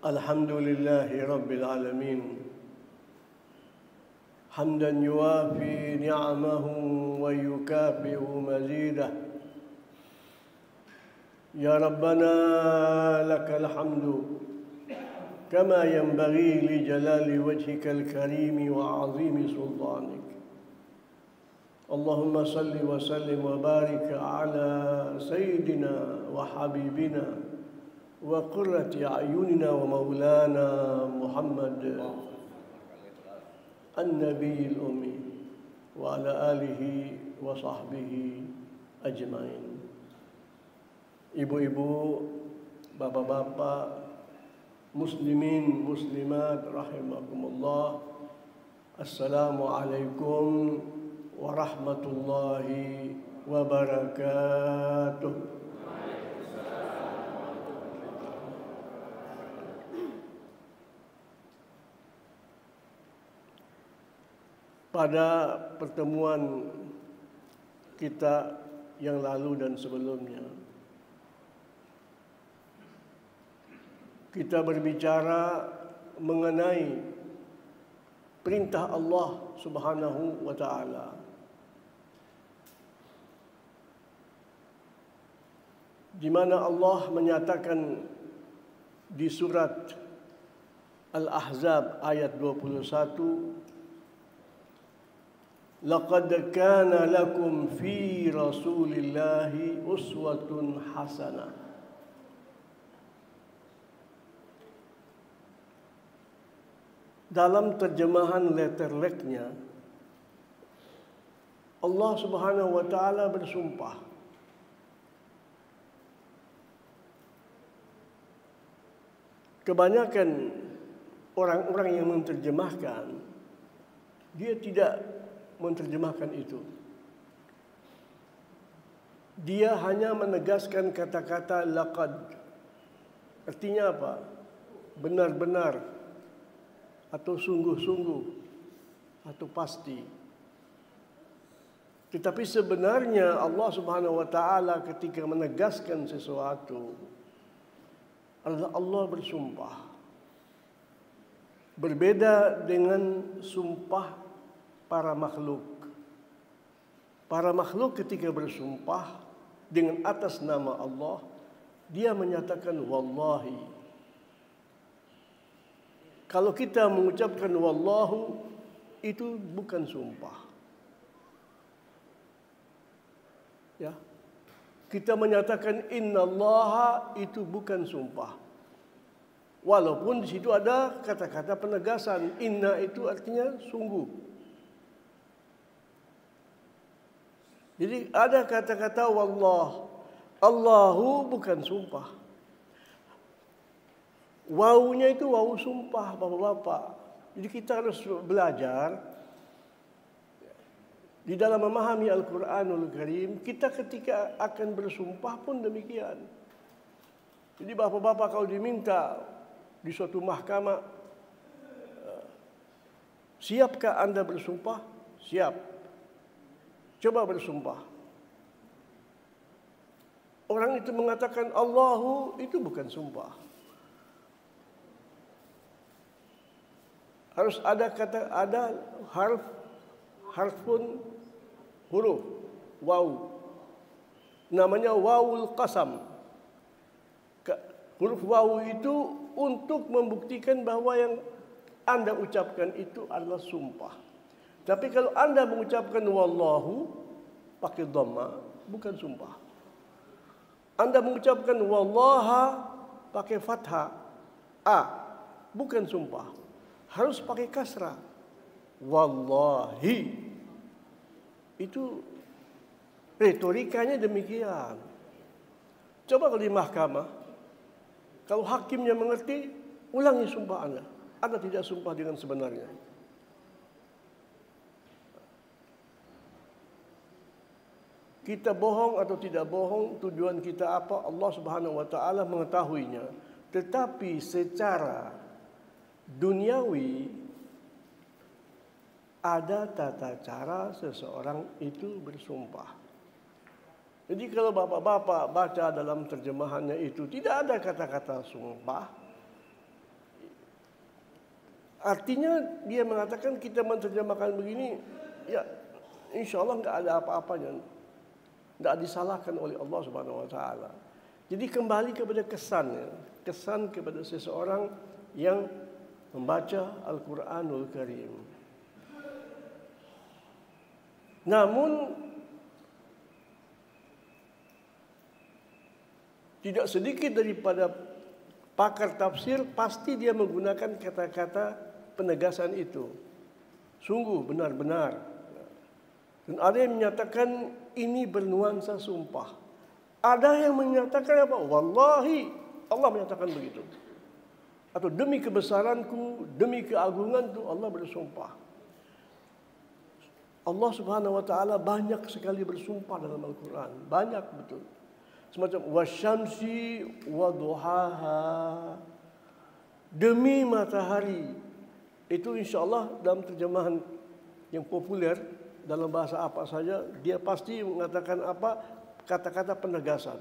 الحمد لله رب العالمين حمدا يوافي نعمه ويكافئ مزيده. يا ربنا لك الحمد كما ينبغي لجلال وجهك الكريم وعظيم سلطانك. اللهم صل وسلم وبارك على سيدنا وحبيبنا وقرة أعيننا ومولانا محمد النبي الأمي وعلى آله وصحبه أجمعين. Ibu-ibu, bapak-bapak, muslimin, muslimat rahimakumullah. Assalamualaikum warahmatullahi wabarakatuh. Pada pertemuan kita yang lalu dan sebelumnya, kita berbicara mengenai perintah Allah Subhanahu wa taala. Di mana Allah menyatakan di surat Al-Ahzab ayat 21, "Laqad kana lakum fi Rasulillahi uswatun hasanah." Dalam terjemahan letterleknya, Allah Subhanahu wa taala bersumpah. Kebanyakan orang-orang yang menerjemahkan, dia tidak menerjemahkan itu. Dia hanya menegaskan kata-kata laqad. Artinya apa? Benar-benar, atau sungguh-sungguh, atau pasti. Tetapi sebenarnya Allah Subhanahu wa taala ketika menegaskan sesuatu, Allah bersumpah. Berbeda dengan sumpah para makhluk. Para makhluk ketika bersumpah dengan atas nama Allah, dia menyatakan wallahi. Kalau kita mengucapkan wallahu, itu bukan sumpah. Ya. Kita menyatakan innallaha, itu bukan sumpah. Walaupun di situ ada kata-kata penegasan, inna itu artinya sungguh. Jadi ada kata-kata wallah, Allahu bukan sumpah. Wawunya itu wawu sumpah, bapak-bapak. Jadi kita harus belajar di dalam memahami Al-Quranul Karim. Kita ketika akan bersumpah pun demikian. Jadi bapak-bapak kalau diminta di suatu mahkamah, siapkah Anda bersumpah? Siap. Coba bersumpah. Orang itu mengatakan Allahu, itu bukan sumpah. Harus ada harf pun huruf waw. Namanya wawul qasam. Huruf waw itu untuk membuktikan bahwa yang Anda ucapkan itu adalah sumpah. Tapi kalau Anda mengucapkan wallahu pakai dhamma, bukan sumpah. Anda mengucapkan wallaha pakai fathah bukan sumpah. Harus pakai kasrah. Wallahi. Itu retorikanya demikian. Coba kalau di mahkamah, kalau hakimnya mengerti, ulangi sumpah Anda. Anda tidak sumpah dengan sebenarnya. Kita bohong atau tidak bohong, tujuan kita apa? Allah Subhanahu wa taala mengetahuinya. Tetapi secara duniawi ada tata cara seseorang itu bersumpah. Jadi kalau bapak-bapak baca dalam terjemahannya itu tidak ada kata-kata sumpah, Artinya dia mengatakan kita menerjemahkan begini, ya insya Allah nggak ada apa-apanya, nggak disalahkan oleh Allah Subhanahu Wa Taala. Jadi kembali kepada kesannya, kesan kepada seseorang yang membaca Al-Quranul Karim. Namun tidak sedikit daripada pakar tafsir pasti dia menggunakan kata-kata penegasan itu. Sungguh benar-benar. Dan ada yang menyatakan ini bernuansa sumpah. Ada yang menyatakan apa? Wallahi, Allah menyatakan begitu. Atau demi kebesaranku, demi keagunganku, Allah bersumpah. Allah Subhanahu Wa Taala banyak sekali bersumpah dalam Al-Quran. Banyak betul. Semacam wasyamsi waduhaha, demi matahari. Itu insya Allah dalam terjemahan yang populer dalam bahasa apa saja dia pasti mengatakan apa, kata-kata penegasan.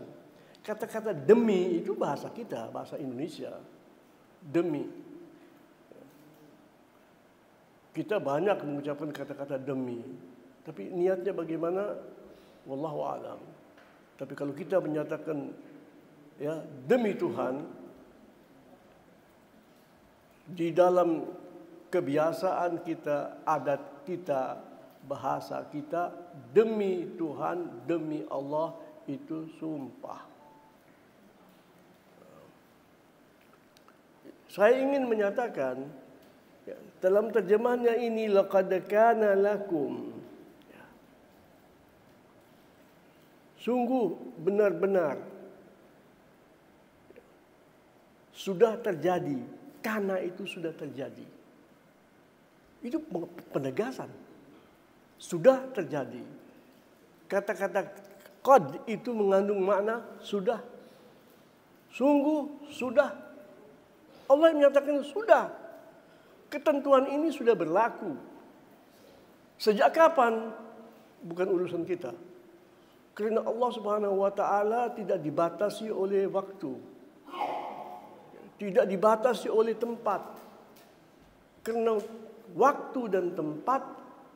Kata-kata demi itu bahasa kita, bahasa Indonesia. Demi. Kita banyak mengucapkan kata-kata demi, tapi niatnya bagaimana? Wallahu a'lam. Tapi kalau kita menyatakan ya demi Tuhan, di dalam kebiasaan kita, adat kita, bahasa kita, demi Tuhan, demi Allah itu sumpah. Saya ingin menyatakan ya, dalam terjemahannya ini laqad kana lakum, sungguh benar-benar sudah terjadi. Karena itu sudah terjadi. Itu penegasan. Sudah terjadi. Kata-kata qad itu mengandung makna sudah. Sungguh sudah. Allah menyatakan sudah. Ketentuan ini sudah berlaku. Sejak kapan? Bukan urusan kita. Karena Allah Subhanahu Wa Taala tidak dibatasi oleh waktu, tidak dibatasi oleh tempat. Karena waktu dan tempat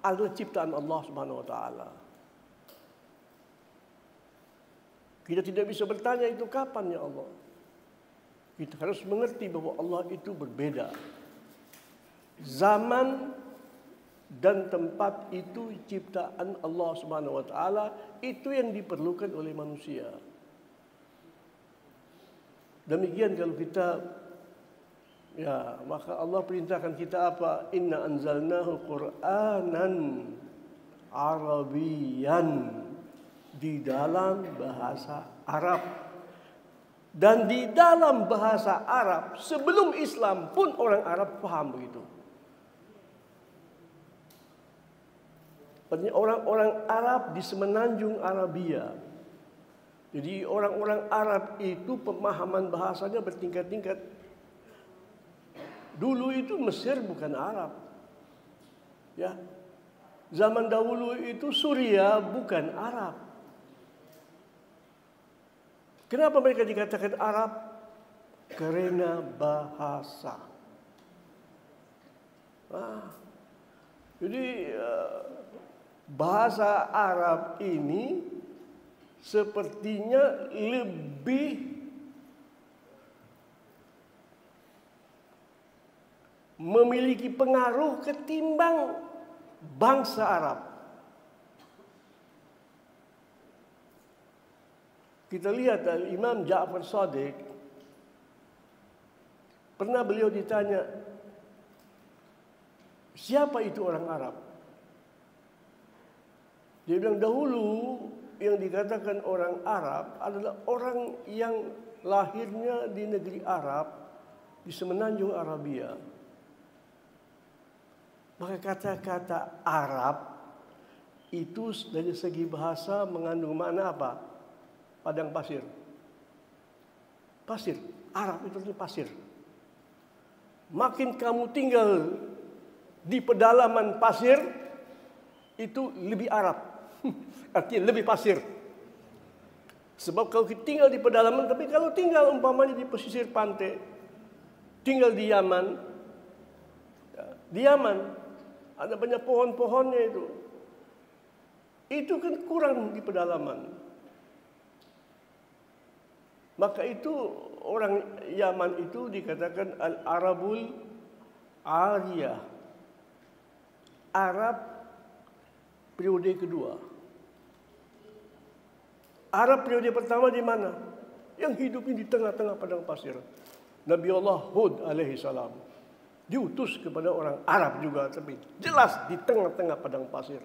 adalah ciptaan Allah Subhanahu Wa Taala. Kita tidak bisa bertanya itu kapan ya Allah. Kita harus mengerti bahwa Allah itu berbeda. Zaman dan tempat itu ciptaan Allah Subhanahu Wa Taala, itu yang diperlukan oleh manusia. Demikian kalau kita ya, maka Allah perintahkan kita apa? Inna anzalnahu Qur'anan Arabiyan, di dalam bahasa Arab. Dan di dalam bahasa Arab sebelum Islam pun orang Arab paham begitu. Orang-orang Arab di semenanjung Arabia. Jadi orang-orang Arab itu pemahaman bahasanya bertingkat-tingkat. Dulu itu Mesir bukan Arab. Ya. Zaman dahulu itu Suria bukan Arab. Kenapa mereka dikatakan Arab? Karena bahasa. Jadi bahasa Arab ini sepertinya lebih memiliki pengaruh ketimbang bangsa Arab. Kita lihat Imam Ja'far Shadiq, pernah beliau ditanya, siapa itu orang Arab? Dia bilang dahulu yang dikatakan orang Arab adalah orang yang lahirnya di negeri Arab, di semenanjung Arabia. Maka kata-kata Arab itu dari segi bahasa mengandung makna apa? Padang pasir. Pasir. Arab itu artinya pasir. Makin kamu tinggal di pedalaman pasir, itu lebih Arab. Artinya lebih pasir. Sebab kalau kita tinggal di pedalaman, tapi kalau tinggal umpamanya di pesisir pantai, tinggal di Yaman, Di Yaman ada banyak pohon-pohonnya itu. Itu kan kurang di pedalaman. Maka itu orang Yaman itu dikatakan Al-Arabul Ariyah. Arab periode kedua. Arab periode pertama di mana? Yang hidupnya di tengah-tengah padang pasir. Nabi Allah Hud alaihi salam diutus kepada orang Arab juga, tapi jelas di tengah-tengah padang pasir.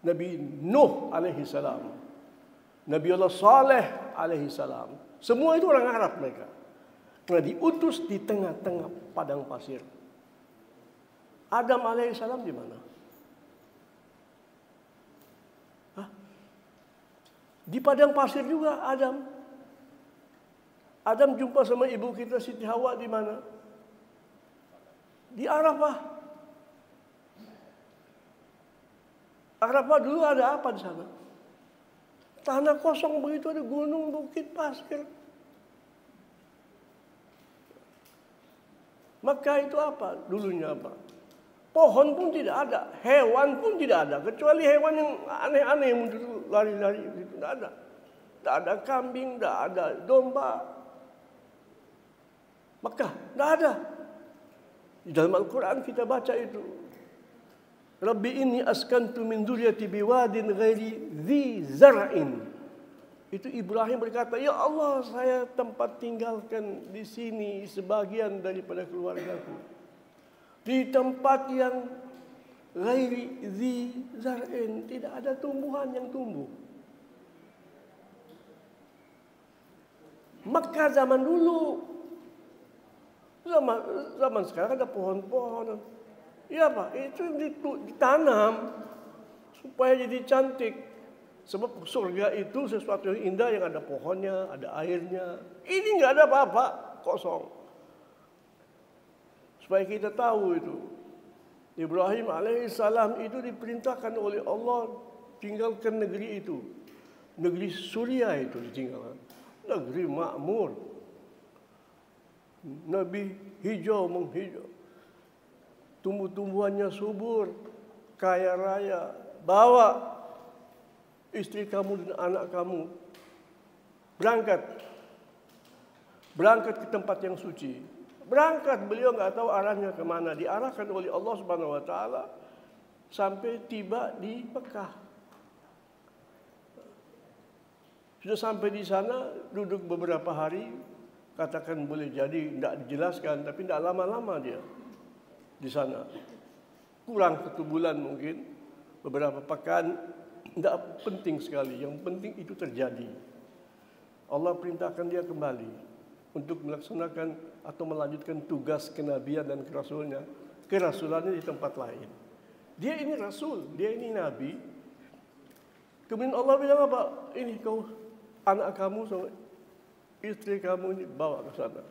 Nabi Nuh alaihi salam, Nabi Allah Saleh alaihi salam, semua itu orang Arab mereka. Karena diutus di tengah-tengah padang pasir. Adam alaihi salam di mana? Di padang pasir juga Adam. Adam jumpa sama ibu kita Siti Hawa di mana? Di Arafah. Arafah dulu ada apa di sana? Tanah kosong begitu, ada gunung, bukit, pasir. Maka itu apa? Dulunya apa? Pohon pun tidak ada, hewan pun tidak ada, kecuali hewan yang aneh-aneh yang lari-lari gitu, tidak ada. Tidak ada kambing, tidak ada domba. Maka tidak ada. Di dalam Al-Quran kita baca itu. Rabbi inni askantu min dzurriyyati biwadin ghairi dzi zar'in. Itu Ibrahim berkata, ya Allah, saya tempat tinggalkan di sini sebagian daripada keluargaku. Di tempat yang ghairi dzi zar'in, tidak ada tumbuhan yang tumbuh. Maka zaman dulu, zaman sekarang ada pohon-pohon. Iya Pak, itu ditanam supaya jadi cantik. Sebab surga itu sesuatu yang indah, yang ada pohonnya, ada airnya. Ini nggak ada apa-apa, kosong. Supaya kita tahu itu. Ibrahim alaihissalam itu diperintahkan oleh Allah tinggalkan negeri itu. Negeri Suria itu ditinggalkan. Negeri makmur. Nabi hijau menghijau. Tumbuh-tumbuhannya subur, kaya raya. Bawa istri kamu dan anak kamu berangkat ke tempat yang suci. Berangkat, beliau nggak tahu arahnya kemana. Diarahkan oleh Allah Subhanahu Wa Taala sampai tiba di Mekah. Sudah sampai di sana, duduk beberapa hari. Katakan boleh jadi tidak dijelaskan, tapi tidak lama-lama dia di sana. Kurang 1 bulan mungkin, beberapa pekan, tidak penting sekali. Yang penting itu terjadi. Allah perintahkan dia kembali untuk melaksanakan atau melanjutkan tugas kenabian dan kerasulannya di tempat lain. Dia ini rasul, dia ini nabi. Kemudian Allah bilang apa? Ini kau, anak kamu sama istri kamu ini bawa ke sana.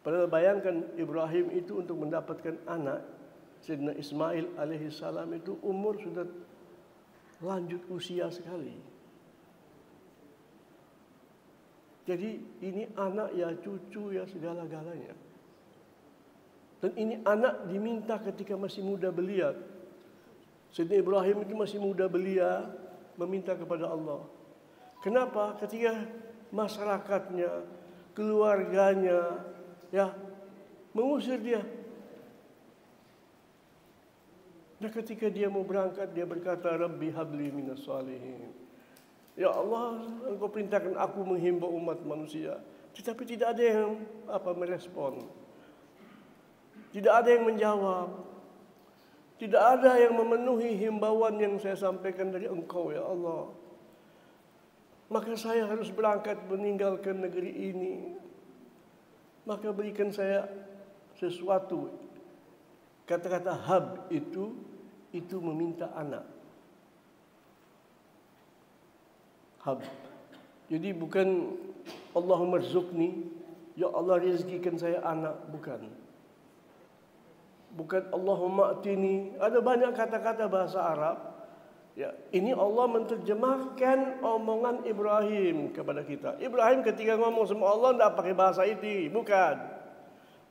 Padahal bayangkan Ibrahim itu untuk mendapatkan anak, Sayyidina Ismail alaihissalam itu umur sudah lanjut usia sekali. Jadi ini anak ya cucu ya segala-galanya. Dan ini anak diminta ketika masih muda belia. Sayyidina Ibrahim itu masih muda belia meminta kepada Allah. Kenapa? Ketika masyarakatnya, keluarganya ya mengusir dia. Nah ketika dia mau berangkat, dia berkata, Rabbi habli minas salihin. Ya Allah, Engkau perintahkan aku menghimbau umat manusia. Tetapi tidak ada yang merespon. Tidak ada yang menjawab. Tidak ada yang memenuhi himbauan yang saya sampaikan dari Engkau, ya Allah. Maka saya harus berangkat meninggalkan negeri ini. Maka berikan saya sesuatu. Kata-kata hab itu meminta anak. Hab. Jadi bukan Allahumma rzuqni, ya Allah rezekikan saya anak, bukan. Bukan Allahumma atini. Ada banyak kata-kata bahasa Arab. Ya, ini Allah menerjemahkan omongan Ibrahim kepada kita. Ibrahim ketika ngomong sama Allah tidak pakai bahasa itu, bukan.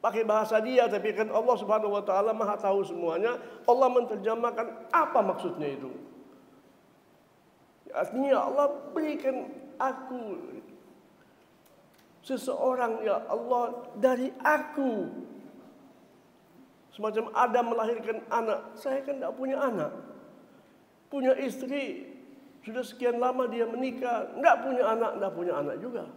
pakai bahasa dia, tapi kan Allah Subhanahu wa taala Maha tahu semuanya. Allah menerjemahkan apa maksudnya itu. Artinya Allah berikan aku seseorang, ya Allah, dari aku. Semacam Adam melahirkan anak, saya kan tidak punya anak. Punya istri, sudah sekian lama dia menikah, tidak punya anak juga.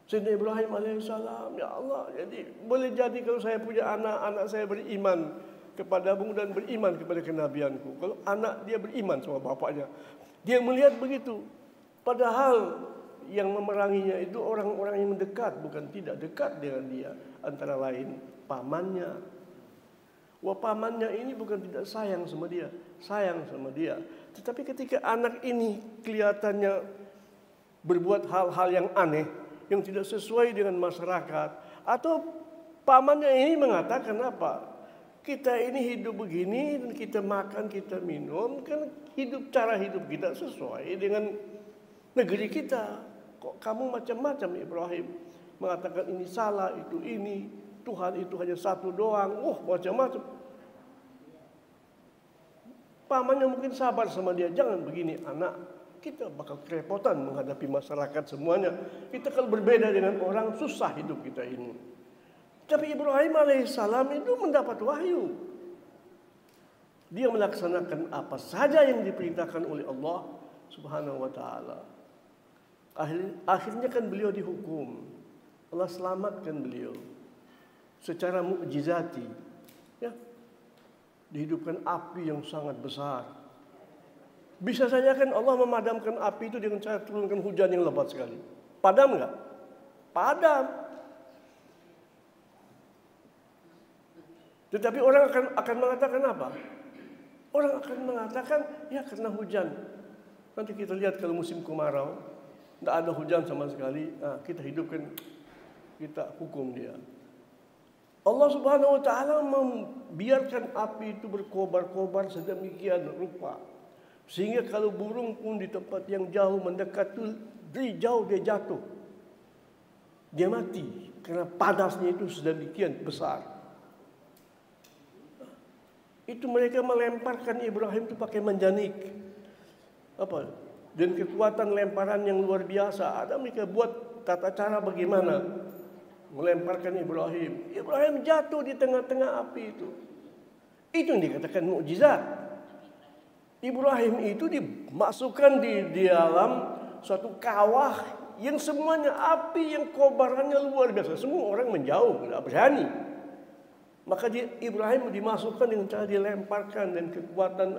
Sayyidina Ibrahim alaihissalam, ya Allah, jadi boleh jadi kalau saya punya anak saya beriman kepadamu dan beriman kepada kenabianku. Kalau anak dia beriman sama bapaknya, dia melihat begitu. Padahal yang memeranginya itu orang-orang yang mendekat, bukan tidak dekat dengan dia. Antara lain pamannya. Wah, pamannya ini bukan tidak sayang sama dia, sayang sama dia. Tetapi ketika anak ini kelihatannya berbuat hal-hal yang aneh, yang tidak sesuai dengan masyarakat, atau pamannya ini mengatakan apa? Kita ini hidup begini, dan kita makan, kita minum, kan cara hidup kita sesuai dengan negeri kita. Kok kamu macam-macam Ibrahim? Mengatakan ini salah, itu ini, Tuhan itu hanya satu doang. Macam-macam. Pamannya mungkin sabar sama dia, jangan begini anak. Kita bakal kerepotan menghadapi masyarakat semuanya. Kita kalau berbeda dengan orang, susah hidup kita ini. Tapi Ibrahim alaihissalam itu mendapat wahyu. Dia melaksanakan apa saja yang diperintahkan oleh Allah Subhanahu wa taala. Akhirnya kan beliau dihukum. Allah selamatkan beliau secara mukjizati. Ya. Dihidupkan api yang sangat besar. Bisa saja kan Allah memadamkan api itu dengan cara turunkan hujan yang lebat sekali. Padam enggak? Padam. Tetapi orang akan mengatakan apa? Orang akan mengatakan, ya karena hujan. Nanti kita lihat kalau musim kemarau, tidak ada hujan sama sekali, kita hidupkan, kita hukum dia. Allah Subhanahu wa taala membiarkan api itu berkobar-kobar sedemikian rupa. Sehingga kalau burung pun di tempat yang jauh mendekat itu, dari jauh dia jatuh. Dia mati karena panasnya itu sedemikian besar. Itu mereka melemparkan Ibrahim itu pakai manjanik. Dan kekuatan lemparan yang luar biasa. Ada mereka buat tata cara bagaimana melemparkan Ibrahim. Ibrahim jatuh di tengah-tengah api itu. Itu yang dikatakan mukjizat. Ibrahim itu dimasukkan di dalam suatu kawah yang semuanya api yang kobarannya luar biasa. Semua orang menjauh, tidak berani. Maka Ibrahim dimasukkan dengan cara dilemparkan dan kekuatan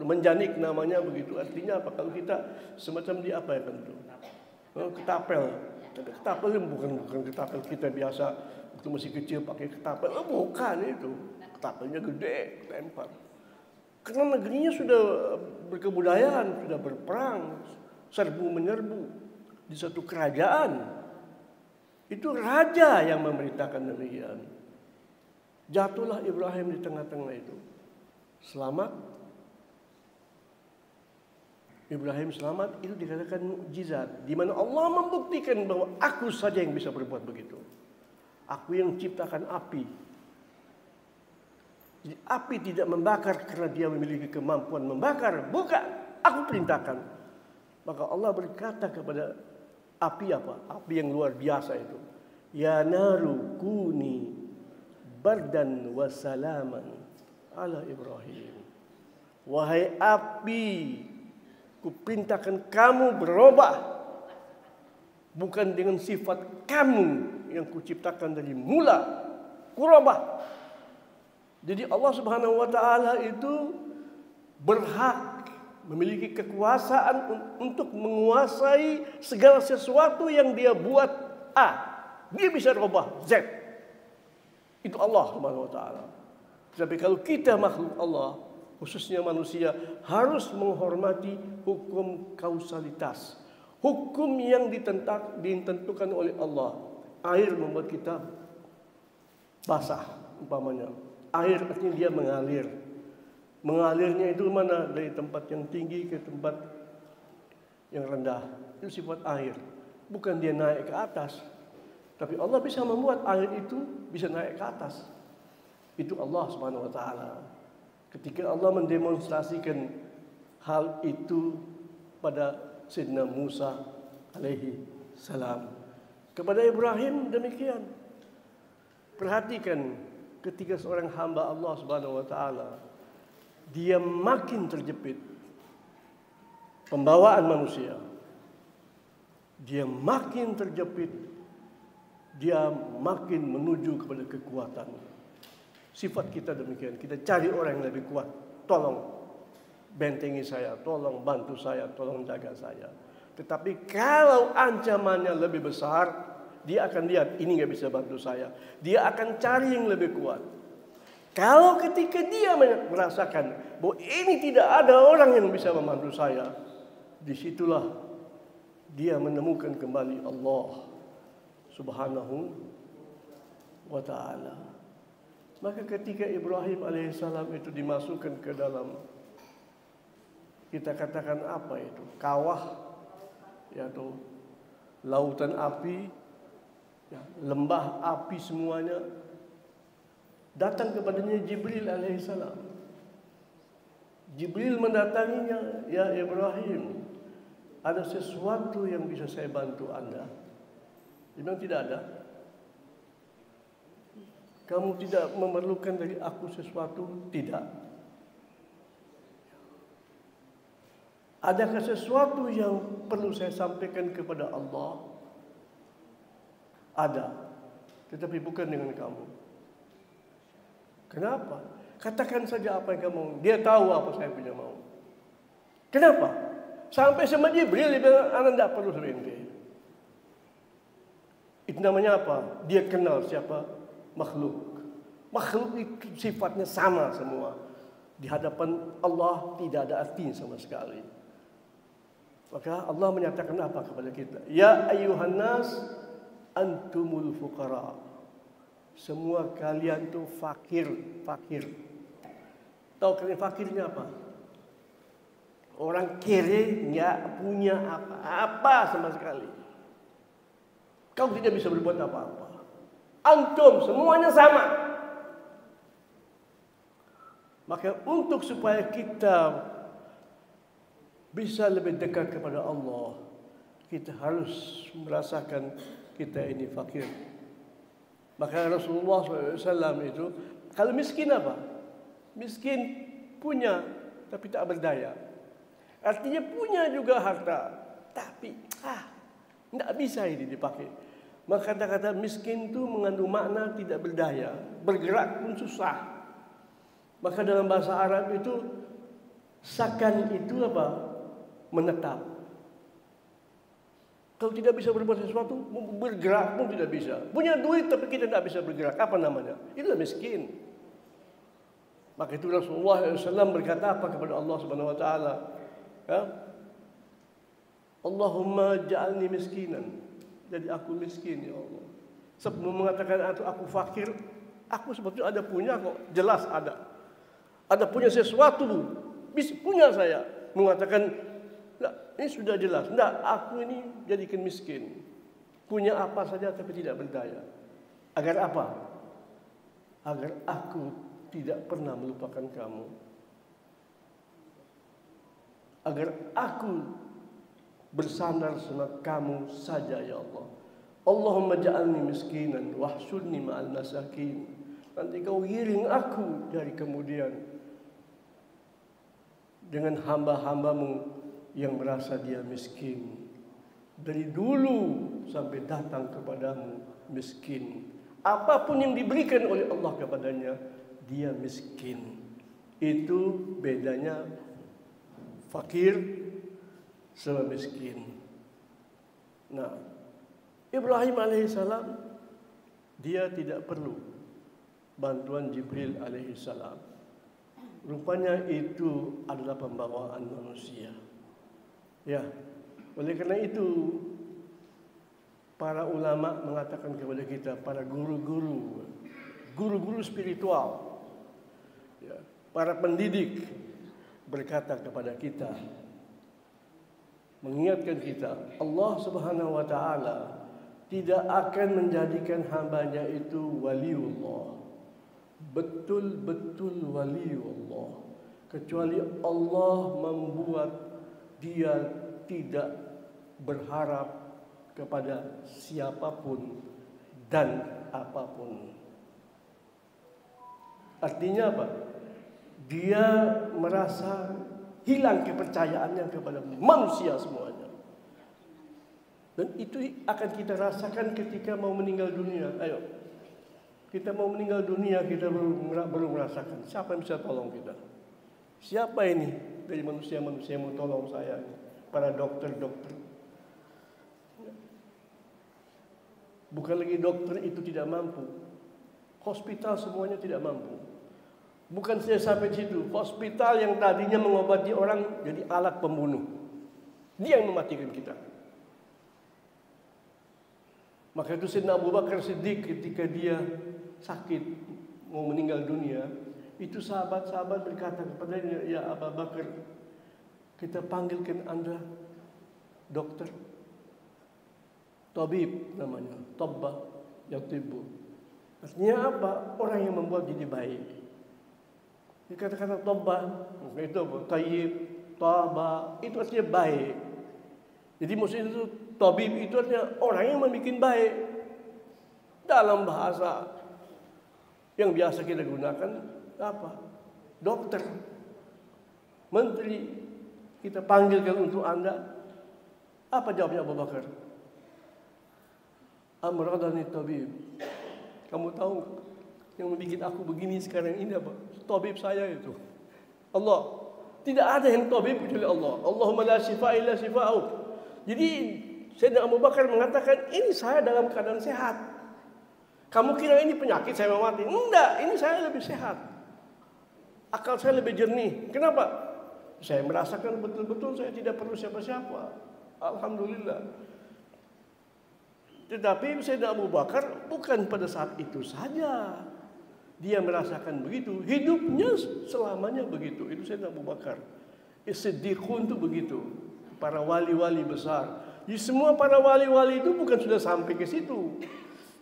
menjanik namanya begitu. Artinya apa? Kalau kita semacam itu? Ketapel. Tapi ketapel itu bukan ketapel kita biasa waktu masih kecil pakai ketapel. Bukan itu. Ketapelnya gede, lempar. Karena negerinya sudah berkebudayaan, sudah berperang, serbu menyerbu di satu kerajaan. Itu raja yang memerintahkan demikian. Jatuhlah Ibrahim di tengah-tengah itu. Selamat. Ibrahim selamat, itu dikatakan mukjizat. Di mana Allah membuktikan bahwa aku saja yang bisa berbuat begitu. Aku yang ciptakan api. Jadi api tidak membakar karena dia memiliki kemampuan membakar. Bukan, aku perintahkan. Maka Allah berkata kepada api apa? Api yang luar biasa itu. Ya naru kuni bardan wa salaman ala Ibrahim. Wahai api, kuperintahkan kamu berubah. Bukan dengan sifat kamu yang kuciptakan dari mula. Kurubah. Jadi Allah Subhanahu wa taala itu berhak memiliki kekuasaan untuk menguasai segala sesuatu yang dia buat A. Dia bisa rubah Z. Itu Allah Subhanahu wa taala. Tapi kalau kita makhluk Allah, khususnya manusia, harus menghormati hukum kausalitas. Hukum yang ditentukan oleh Allah. Air membuat kita basah umpamanya. Air artinya dia mengalir. Mengalirnya itu mana? Dari tempat yang tinggi ke tempat yang rendah. Itu sifat air. Bukan dia naik ke atas. Tapi Allah bisa membuat air itu bisa naik ke atas. Itu Allah Subhanahu wa taala. Ketika Allah mendemonstrasikan hal itu pada Sayyidina Musa alaihi salam. Kepada Ibrahim demikian. Perhatikan ketika seorang hamba Allah Subhanahu wa taala dia makin terjepit pembawaan manusia. Dia makin terjepit, dia makin menuju kepada kekuatan. Sifat kita demikian, kita cari orang yang lebih kuat. Tolong bentengi saya, tolong bantu saya, tolong jaga saya. Tetapi kalau ancamannya lebih besar, dia akan lihat ini nggak bisa bantu saya. Dia akan cari yang lebih kuat. Kalau ketika dia merasakan bahwa ini tidak ada orang yang bisa membantu saya, disitulah dia menemukan kembali Allah Subhanahu wa ta'ala. Maka ketika Ibrahim alaihissalam itu dimasukkan ke dalam, kita katakan apa itu, kawah, yaitu lautan api, ya, lembah api semuanya, datang kepadanya Jibril alaihissalam. Jibril mendatanginya, ya Ibrahim, ada sesuatu yang bisa saya bantu Anda. Dia bilang tidak ada. Kamu tidak memerlukan dari aku sesuatu? Tidak. Adakah sesuatu yang perlu saya sampaikan kepada Allah? Ada. Tetapi bukan dengan kamu. Kenapa? Katakan saja apa yang kamu mau. Dia tahu apa saya punya mau. Kenapa? Sampai sama Jibril dia bilang, Anda tidak perlu sama ente. Itu namanya apa? Dia kenal siapa? Makhluk. Makhluk itu sifatnya sama semua. Di hadapan Allah tidak ada artinya sama sekali. Maka Allah menyatakan apa kepada kita? Ya ayyuhan nas antumul fuqara. Semua kalian tuh fakir. Tahu kalian fakirnya apa? Orang kere nggak punya apa-apa sama sekali. Kau tidak bisa berbuat apa-apa. Antum semuanya sama. Maka untuk supaya kita bisa lebih dekat kepada Allah, kita harus merasakan kita ini fakir. Maka Rasulullah SAW itu, kalau miskin apa? Miskin punya tapi tak berdaya. Artinya punya juga harta, tapi tidak bisa ini dipakai. Maka kata-kata miskin itu mengandung makna tidak berdaya, bergerak pun susah. Maka dalam bahasa Arab itu sakan itu apa? Menetap. Kalau tidak bisa berbuat sesuatu, bergerak pun tidak bisa. Punya duit tapi kita tidak bisa bergerak, apa namanya? Itulah miskin. Maka itu Rasulullah SAW berkata apa kepada Allah Subhanahu Wa Taala? Ya? Allahumma ja'alni miskinan. Jadi aku miskin ya Allah. Sebelum mengatakan aku fakir, aku sebetulnya ada punya kok, jelas ada. Ada punya sesuatu, punya saya. Mengatakan, ini sudah jelas. Tidak, aku ini jadikan miskin. Punya apa saja tapi tidak berdaya. Agar apa? Agar aku tidak pernah melupakan kamu. Agar aku bersandar sama kamu saja ya Allah. Allahumma ja'alni miskinan wahsyurni ma'al masakin. Nanti kau giring aku dari kemudian dengan hamba-hambamu yang merasa dia miskin. Dari dulu sampai datang kepadamu miskin. Apapun yang diberikan oleh Allah kepadanya, dia miskin. Itu bedanya fakir sama miskin. Nah, Ibrahim alaihissalam dia tidak perlu bantuan Jibril alaihissalam. Rupanya itu adalah pembawaan manusia. Ya, oleh karena itu para ulama mengatakan kepada kita, para guru-guru spiritual, ya, para pendidik berkata kepada kita, mengingatkan kita, Allah Subhanahu wa taala tidak akan menjadikan hambanya itu waliullah, betul-betul waliullah, kecuali Allah membuat dia tidak berharap kepada siapapun dan apapun. Artinya apa? Dia merasa hilang kepercayaannya kepada manusia semuanya. Dan itu akan kita rasakan ketika mau meninggal dunia. Ayo, kita mau meninggal dunia, kita belum merasakan. Siapa yang bisa tolong kita? Siapa ini dari manusia-manusia yang mau tolong saya? Para dokter-dokter. Bukan lagi dokter itu tidak mampu. Hospital semuanya tidak mampu. Bukan saya sampai situ. Hospital yang tadinya mengobati orang jadi alat pembunuh. Dia yang mematikan kita. Maka itu Sayyidina Abu Bakar Siddiq ketika dia sakit mau meninggal dunia, itu sahabat-sahabat berkata kepadanya, "Ya Abu Bakar, kita panggilkan Anda dokter." Tabib namanya, tabba yatibu. Artinya apa? Orang yang membuat jadi baik. Dia kata-kata tabba, itu apa? Tayyib, taba, itu artinya baik. Jadi maksudnya itu tabib itu artinya orang yang membuat baik. Dalam bahasa yang biasa kita gunakan apa? Dokter, menteri, kita panggilkan untuk Anda. Apa jawabnya Abu Bakar? Amradani tabib. Kamu tahu yang membuat aku begini sekarang ini apa? Tabib saya itu Allah. Tidak ada yang tabib kecuali Allah. Allahumma la shifa illa shifa'u. Jadi Sayyidina Abu Bakar mengatakan, ini saya dalam keadaan sehat. Kamu kira ini penyakit saya mau mati? Enggak, ini saya lebih sehat. Akal saya lebih jernih. Kenapa? Saya merasakan betul-betul saya tidak perlu siapa-siapa. Alhamdulillah. Tetapi Sayyidina Abu Bakar bukan pada saat itu saja dia merasakan begitu, hidupnya selamanya begitu. Itu Sayyidina Abu Bakar. As-Siddiqun itu begitu. Para wali-wali besar. Jadi semua para wali-wali itu bukan sudah sampai ke situ.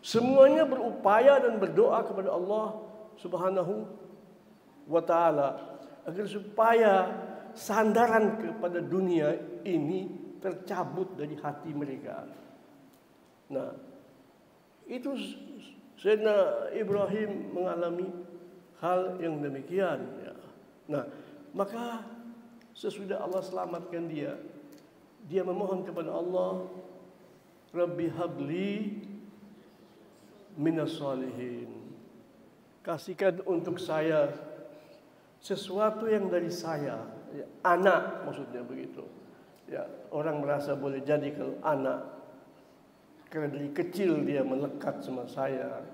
Semuanya berupaya dan berdoa kepada Allah Subhanahu wa taala agar supaya sandaran kepada dunia ini tercabut dari hati mereka. Nah, itu Sayyidina Ibrahim mengalami hal yang demikian. Ya. Nah, maka sesudah Allah selamatkan dia, dia memohon kepada Allah, Rabbi habli minas salihin. Kasihkan untuk saya sesuatu yang dari saya, ya, anak maksudnya begitu. Ya, orang merasa boleh jadi kalau anak. Karena dari kecil dia melekat sama saya.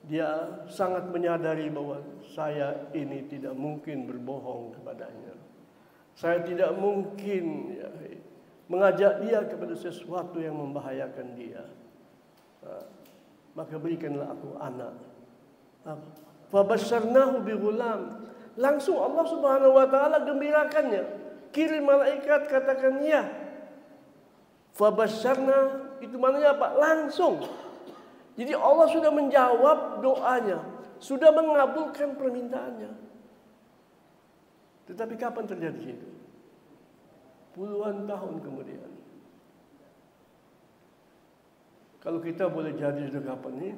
Dia sangat menyadari bahwa saya ini tidak mungkin berbohong kepadanya. Saya tidak mungkin ya, mengajak dia kepada sesuatu yang membahayakan dia. Nah, maka berikanlah aku anak. Fabasyarnahu bighulam. Langsung Allah Subhanahu wa taala gembirakannya. Kirim malaikat katakan ya. Fabasyarna itu maknanya apa? Langsung. Jadi Allah sudah menjawab doanya, sudah mengabulkan permintaannya. Tetapi kapan terjadi itu? Puluhan tahun kemudian. Kalau kita boleh jadi sudah kapan ini?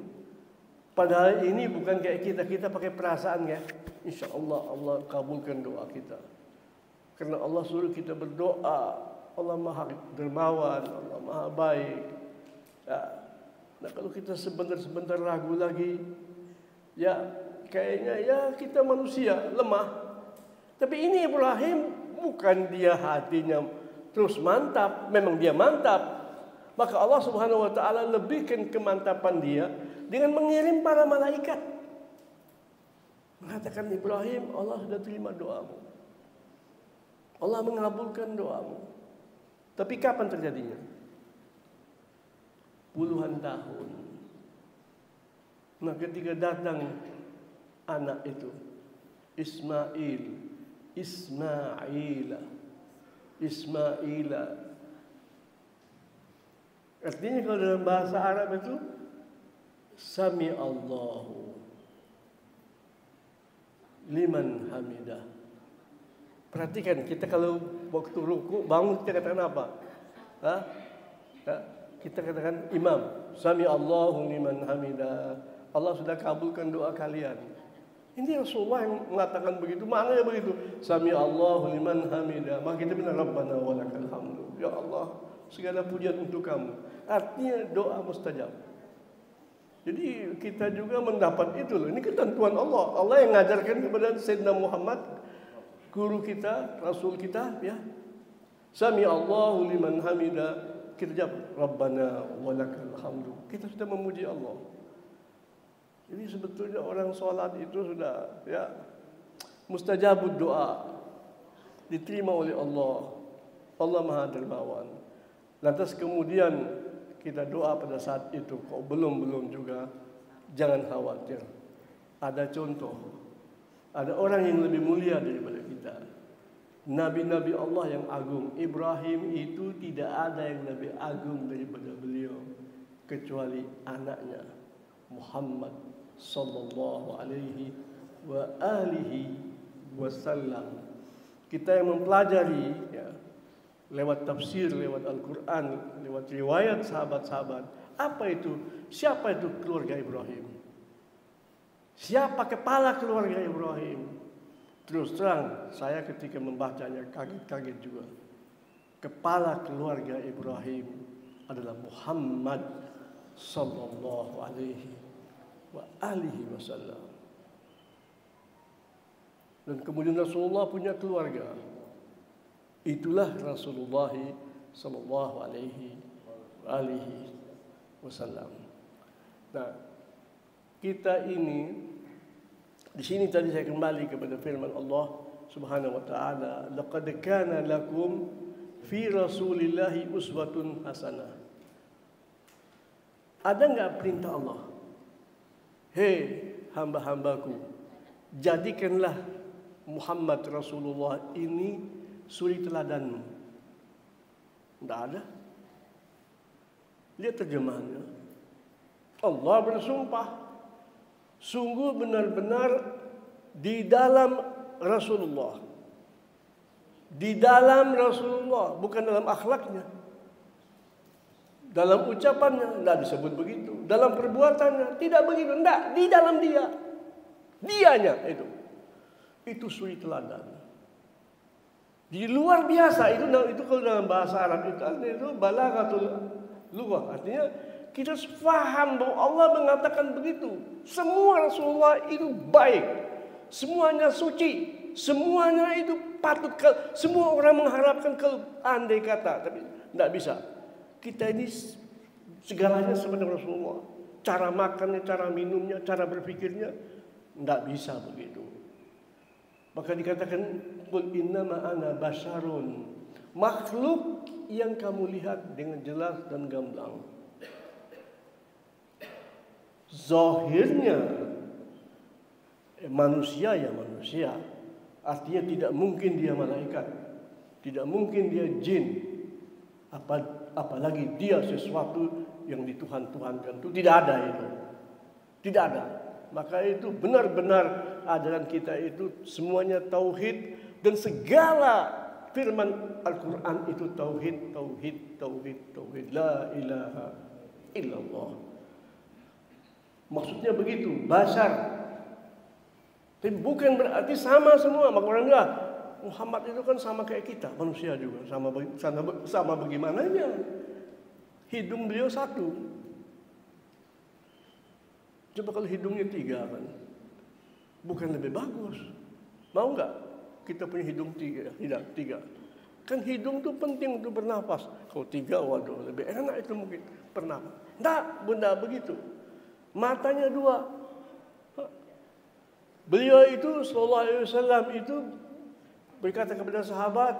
Padahal ini bukan kayak kita pakai perasaan ya. Insya Allah Allah kabulkan doa kita. Karena Allah suruh kita berdoa. Allah Maha Dermawan, Allah Maha Baik. Ya. Nah kalau kita sebentar ragu lagi, ya kayaknya ya kita manusia lemah. Tapi ini Ibrahim bukan dia hatinya terus mantap, memang dia mantap. Maka Allah Subhanahu wa taala lebihkan kemantapan dia dengan mengirim para malaikat. Mengatakan Ibrahim, Allah sudah terima doamu. Allah mengabulkan doamu. Tapi kapan terjadinya? Puluhan tahun. Nah ketika datang anak itu, Ismaila. Artinya kalau dalam bahasa Arab itu Sami Allahu liman hamidah. Perhatikan, kita kalau waktu ruku bangun kita katakan apa? Hah? Kita katakan imam, Sami Allahu liman hamidah. Allah sudah kabulkan doa kalian. Ini Rasulullah yang mengatakan begitu. Maknanya begitu. Sami Allahu liman hamidah. Maka kita bilang Rabbana walakal hamdu. Ya Allah, segala pujian untuk kamu. Artinya doa mustajab. Jadi kita juga mendapat itu loh. Ini ketentuan Allah. Allah yang mengajarkan kepada Sayyidina Muhammad, guru kita, Rasul kita, ya. Sami Allahu liman hamidah. Kita jawab Rabbana walakal hamdu. Kita sudah memuji Allah. Jadi sebetulnya orang sholat itu sudah, ya, mustajabud doa, diterima oleh Allah. Allah Maha Dermawan. Lantas kemudian kita doa pada saat itu, kok belum juga, jangan khawatir. Ada contoh, ada orang yang lebih mulia daripada kita. Nabi-nabi Allah yang agung. Ibrahim itu tidak ada yang lebih agung daripada beliau, kecuali anaknya Muhammad sallallahu alaihi wa alihi wasallam. Kita yang mempelajari, ya, lewat tafsir, lewat Al-Quran, lewat riwayat sahabat-sahabat, apa itu? Siapa itu keluarga Ibrahim? Siapa kepala keluarga Ibrahim? Terus terang, saya ketika membacanya kaget-kaget juga. Kepala keluarga Ibrahim adalah Muhammad sallallahu alaihi wa alihi wasallam. Dan kemudian Rasulullah punya keluarga. Itulah Rasulullah sallallahu alaihi wa alihi wasallam. Nah, kita ini di sini tadi saya kembali kepada firman Allah Subhanahu wa taala, laqad kana lakum fi Rasulillahi uswatun hasanah. Ada enggak perintah Allah? Hei hamba-hambaku, jadikanlah Muhammad Rasulullah ini suri teladanmu. Tidak ada. Lihat terjemahannya. Allah bersumpah, sungguh benar-benar di dalam Rasulullah. Di dalam Rasulullah, bukan dalam akhlaknya. Dalam ucapannya, tidak disebut begitu. Dalam perbuatannya, tidak begitu. Tidak, di dalam dia. Dianya itu. Itu suri teladan. Di luar biasa, itu kalau dalam bahasa Arab itu balaghatul lughah. Artinya kita paham bahwa Allah mengatakan begitu. Semua Rasulullah itu baik. Semuanya suci. Semuanya itu patut. Semua orang mengharapkan andai kata. Tapi tidak bisa. Kita ini segalanya sebenarnya Rasulullah. Cara makannya, cara minumnya, cara berpikirnya. Tidak bisa begitu. Maka dikatakan, Qul innama ana basyarun. Makhluk yang kamu lihat dengan jelas dan gamblang. Zahirnya manusia ya manusia. Artinya tidak mungkin dia malaikat. Tidak mungkin dia jin. Apalagi dia sesuatu yang dituhan-tuhankan. Itu tidak ada itu. Tidak ada. Maka itu benar-benar ajaran kita itu semuanya tauhid, dan segala firman Al-Quran itu tauhid, tauhid, tauhid, tauhid. La ilaha illallah. Maksudnya begitu, basyar. Tapi bukan berarti sama semua. Maka orang bilang, Muhammad itu kan sama kayak kita, manusia juga. Sama bagaimananya. Hidung beliau satu. Coba kalau hidungnya 3 kan, bukan lebih bagus? Mau nggak kita punya hidung 3? Tidak, 3. Kan hidung itu penting untuk bernafas. Kalau 3, waduh, lebih enak itu mungkin bernafas. Tidak, benda begitu. Matanya 2. Beliau itu sallallahu alaihi wasallam itu berkata kepada sahabat,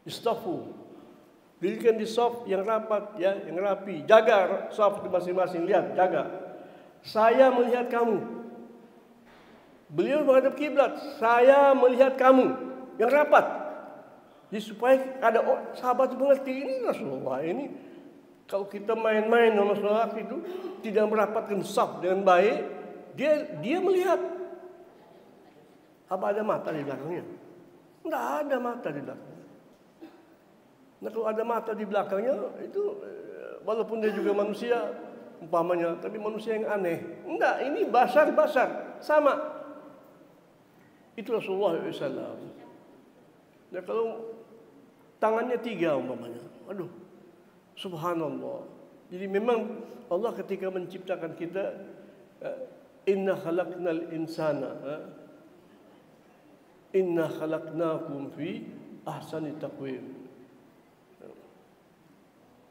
istafu, dirikan di shaf yang rapat, ya, yang rapi. Jaga shaf masing-masing, lihat, jaga. Saya melihat kamu. Beliau menghadap kiblat. Saya melihat kamu yang rapat. Jadi supaya ada sahabat mengerti, ini Rasulullah ini Kalau kita main-main sama saudara itu tidak merapatkan saf dengan baik, dia melihat apa ada mata di belakangnya? Tidak ada mata di belakangnya. Nah, kalau ada mata di belakangnya itu walaupun dia juga manusia umpamanya, tapi manusia yang aneh. Enggak, ini basar sama. Itu Rasulullah SAW. Nah, kalau tangannya 3 umpamanya, aduh, subhanallah. Jadi memang Allah ketika menciptakan kita, inna khalaqnal insana, inna khalaqnakum fi ahsani taqwim.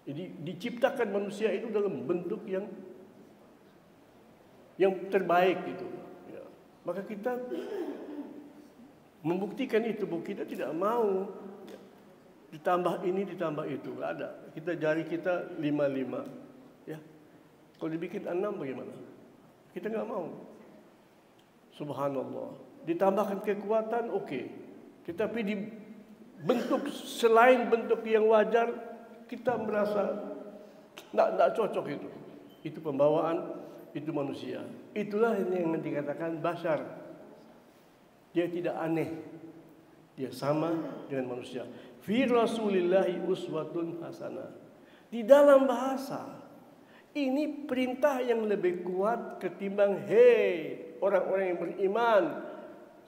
Jadi diciptakan manusia itu dalam bentuk yang terbaik itu. Ya. Maka kita membuktikan itu, bahwa kita tidak mau ditambah ini ditambah itu, nggak ada. Kita jari kita 5. Ya. Kalau dibikin 6 bagaimana? Kita nggak mau. Subhanallah. Ditambahkan kekuatan, oke. Tetapi di bentuk selain bentuk yang wajar, kita merasa tidak cocok itu. Itu pembawaan, itu manusia. Itulah yang dikatakan basar. Dia tidak aneh. Dia sama dengan manusia. Fi Rasulillahi uswatun hasanah. Di dalam bahasa, ini perintah yang lebih kuat ketimbang hei orang-orang yang beriman,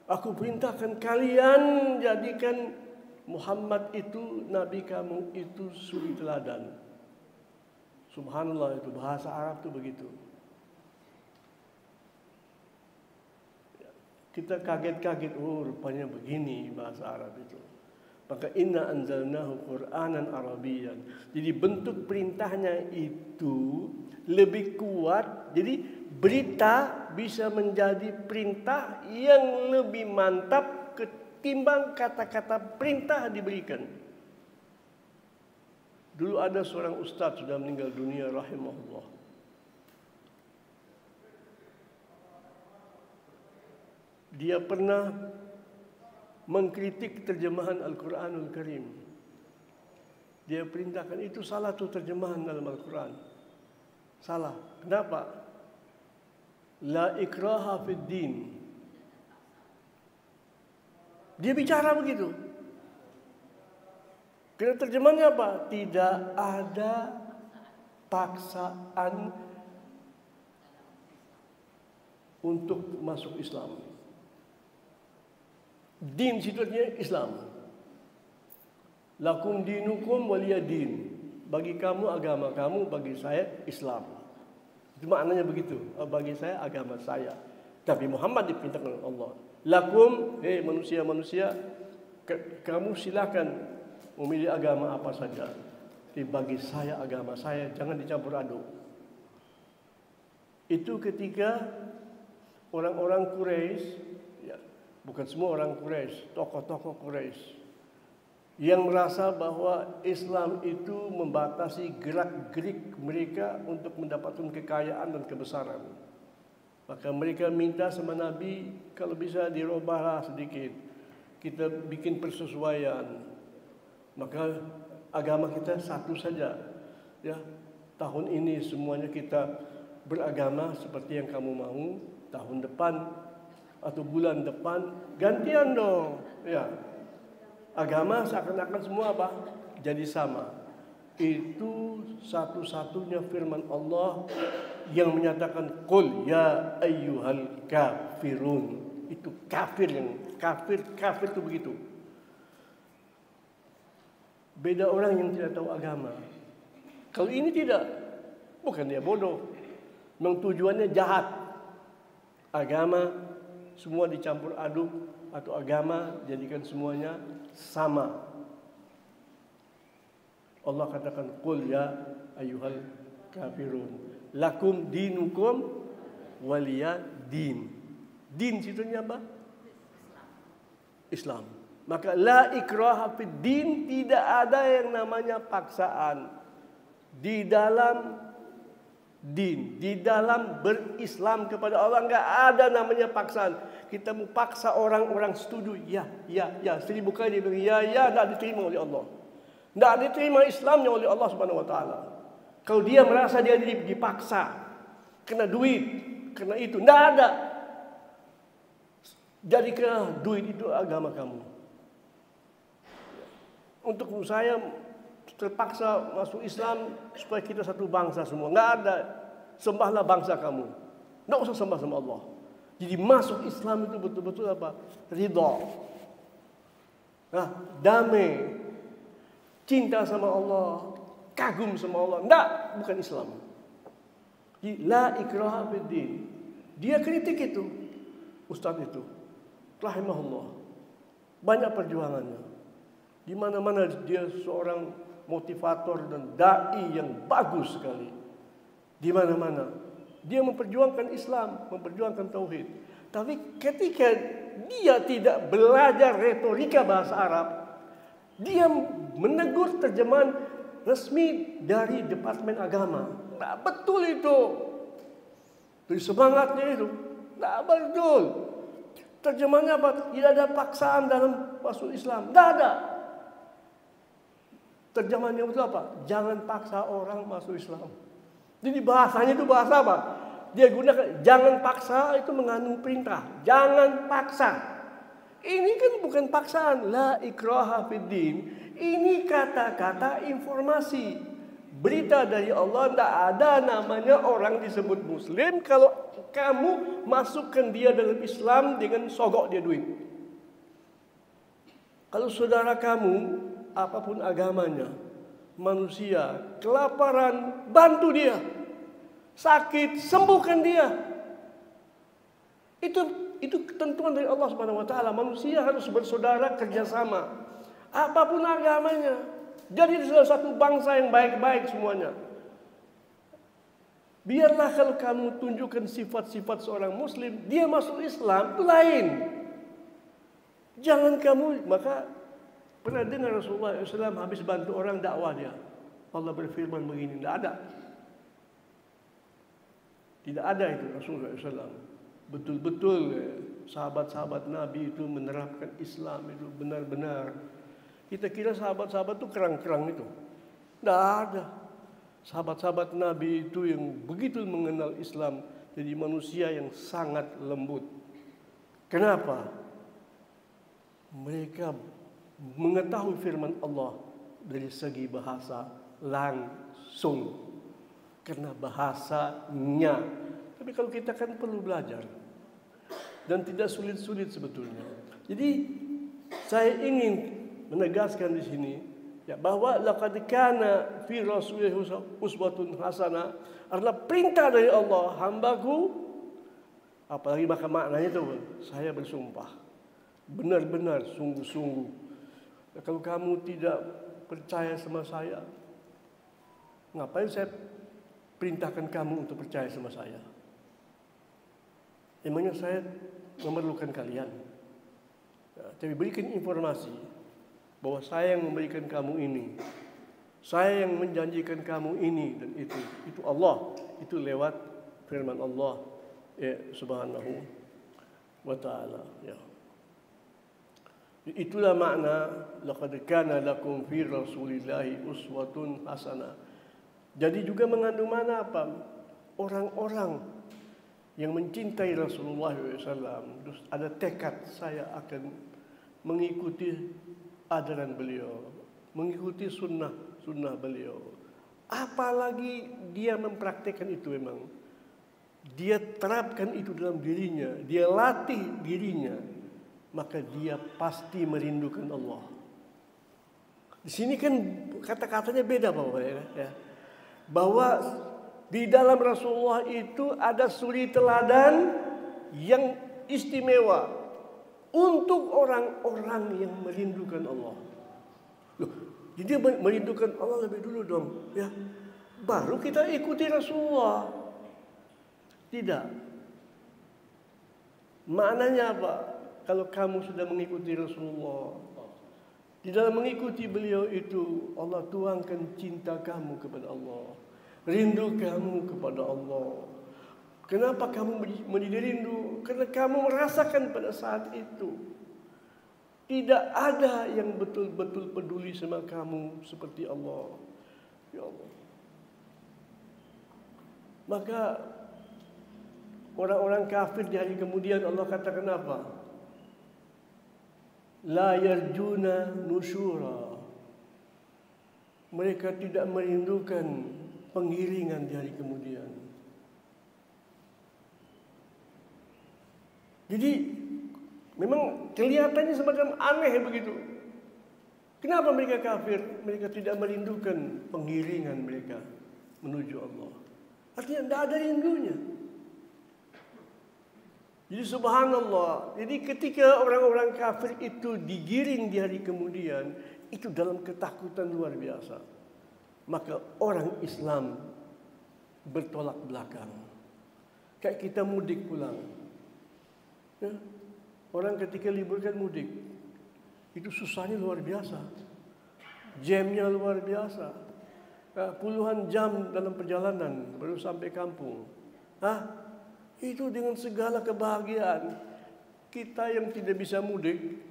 aku perintahkan kalian jadikan Muhammad itu, Nabi kamu itu suri teladan. Subhanallah, itu bahasa Arab itu begitu. Kita kaget-kaget, oh rupanya begini bahasa Arab itu. Maka inna anzalnahu Qur'anan Arabiyyan. Jadi bentuk perintahnya itu lebih kuat. Jadi berita bisa menjadi perintah yang lebih mantap ketimbang kata-kata perintah diberikan. Dulu ada seorang ustaz sudah meninggal dunia rahimahullah. Dia pernah mengkritik terjemahan Al-Quranul Karim. Dia perintahkan itu salah tuh terjemahan dalam Al-Quran. Salah. Kenapa? La ikraha fid din. Dia bicara begitu. Karena terjemahannya apa? Tidak ada paksaan untuk masuk Islam. Din situ artinya Islam. Lakum dinukum waliya din. Bagi kamu agama kamu, bagi saya Islam. Itu maknanya begitu. Bagi saya agama saya. Tapi Muhammad diperintahkan oleh Allah. Lakum, hei manusia-manusia, kamu silakan memilih agama apa saja. Tapi bagi saya agama saya, jangan dicampur aduk. Itu ketika orang-orang Quraisy, ya, bukan semua orang Quraisy, tokoh-tokoh Quraisy, yang merasa bahwa Islam itu membatasi gerak-gerik mereka untuk mendapatkan kekayaan dan kebesaran. Maka mereka minta sama Nabi, kalau bisa dirubahlah sedikit. Kita bikin persesuaian. Maka agama kita satu saja. Ya, tahun ini semuanya kita beragama seperti yang kamu mau. Tahun depan atau bulan depan gantian dong. Ya, agama seakan-akan semua apa? Jadi sama. Itu satu-satunya firman Allah yang menyatakan qul ya ayyuhal kafirun. Itu kafir yang kafir itu begitu. Beda orang yang tidak tahu agama. Kalau ini tidak, bukan dia bodoh. Memang tujuannya jahat. Agama semua dicampur aduk atau agama jadikan semuanya sama. Allah katakan qul ya ayyuhal kafirun. Lakum dinukum waliya din. Din situnya apa? Islam. Maka la ikraha fid din, tidak ada yang namanya paksaan di dalam din, di dalam berislam kepada Allah. Enggak ada namanya paksaan. Kita mau paksa orang setuju, ya, 1000 kali dia bilang ya, enggak diterima oleh Allah. Enggak diterima Islamnya oleh Allah Subhanahu wa taala. Kalau dia merasa dia dipaksa, kena duit, kena itu, tidak ada. Jadikanlah duit itu agama kamu. Untuk saya terpaksa masuk Islam supaya kita satu bangsa semua. Tidak ada. Sembahlah bangsa kamu. Tidak usah sembah sama Allah. Jadi masuk Islam itu betul-betul apa? Ridha. Nah, damai. Cinta sama Allah. Kagum sama Allah. Tidak, bukan Islam. Jadi, la ikraha fiddin. Dia kritik itu. Ustaz itu. Rahimahullah. Banyak perjuangannya. Di mana-mana dia seorang motivator dan dai yang bagus sekali. Di mana-mana dia memperjuangkan Islam, memperjuangkan tauhid. Tapi ketika dia tidak belajar retorika bahasa Arab, dia menegur terjemahan resmi dari Departemen Agama. Nah, betul itu. Dari semangatnya itu. Nah, betul. Terjemahannya apa? Tidak ada paksaan dalam masuk Islam. Tidak ada. Terjemahannya itu apa? Jangan paksa orang masuk Islam. Jadi bahasanya itu bahasa apa? Dia gunakan jangan paksa itu mengandung perintah. Jangan paksa. Ini kan bukan paksaan. La ikraha fiddin. Ini kata-kata informasi. Berita dari Allah, tidak ada namanya orang disebut Muslim kalau kamu masukkan dia dalam Islam dengan sogok dia duit. Kalau saudara kamu, apapun agamanya, manusia, kelaparan, bantu dia. Sakit, sembuhkan dia. Itu ketentuan dari Allah Subhanahu wa taala. Manusia harus bersaudara, kerjasama. Apapun agamanya. Jadi salah satu bangsa yang baik-baik semuanya. Biarlah kalau kamu tunjukkan sifat-sifat seorang muslim, dia masuk Islam, itu lain. Jangan kamu, maka pernah dengar Rasulullah SAW habis bantu orang dakwah dia. Allah berfirman begini, tidak ada. Tidak ada itu Rasulullah SAW. Betul-betul sahabat-sahabat Nabi itu menerapkan Islam itu benar-benar. Kita kira sahabat-sahabat itu kerang-kerang itu. Tidak ada. Sahabat-sahabat Nabi itu yang begitu mengenal Islam. Jadi manusia yang sangat lembut. Kenapa? Mereka mengetahui firman Allah dari segi bahasa langsung. Karena bahasanya. Tapi kalau kita kan perlu belajar. Dan tidak sulit-sulit sebetulnya. Jadi saya ingin menegaskan di sini ya, bahwa laqad kana fi rasulih uswatun hasanah adalah perintah dari Allah. Hambaku, apalagi maka maknanya itu saya bersumpah benar-benar sungguh-sungguh. Kalau kamu tidak percaya sama saya, ngapain saya perintahkan kamu untuk percaya sama saya? Emangnya saya memerlukan kalian? Ya, tapi berikan informasi bahwa saya yang memberikan kamu ini, saya yang menjanjikan kamu ini dan itu Allah, itu lewat firman Allah ya, subhanahu wa ta'ala ya. Itulah makna laqad kana lakum fi rasulillahi uswatun hasanah. Jadi juga mengandung mana apa? Orang-orang yang mencintai Rasulullah SAW ada tekad saya akan mengikuti ajaran beliau, mengikuti sunnah beliau. Apalagi dia mempraktekkan itu memang. Dia terapkan itu dalam dirinya, dia latih dirinya, maka dia pasti merindukan Allah. Di sini kan kata-katanya beda Bapak ya. Bahwa di dalam Rasulullah itu ada suri teladan yang istimewa untuk orang-orang yang merindukan Allah. Loh, jadi merindukan Allah lebih dulu dong, ya. Baru kita ikuti Rasulullah. Tidak. Maknanya apa? Kalau kamu sudah mengikuti Rasulullah, di dalam mengikuti beliau itu Allah tuangkan cinta kamu kepada Allah, rindu kamu kepada Allah. Kenapa kamu menjadi rindu? Karena kamu merasakan pada saat itu tidak ada yang betul-betul peduli sama kamu seperti Allah. Ya Allah. Maka orang-orang kafir di hari kemudian Allah katakan apa? La yarjuna nusyura. Mereka tidak merindukan penggiringan di hari kemudian. Jadi memang kelihatannya semacam aneh begitu. Kenapa mereka kafir? Mereka tidak merindukan penggiringan mereka menuju Allah. Artinya tidak ada rindunya. Jadi subhanallah. Jadi ketika orang-orang kafir itu digiring di hari kemudian, itu dalam ketakutan luar biasa. Maka orang Islam bertolak belakang. Kayak kita mudik pulang. Ya, orang ketika libur kan mudik. Itu susahnya luar biasa. Jamnya luar biasa. Puluhan jam dalam perjalanan baru sampai kampung. Itu dengan segala kebahagiaan. Kita yang tidak bisa mudik,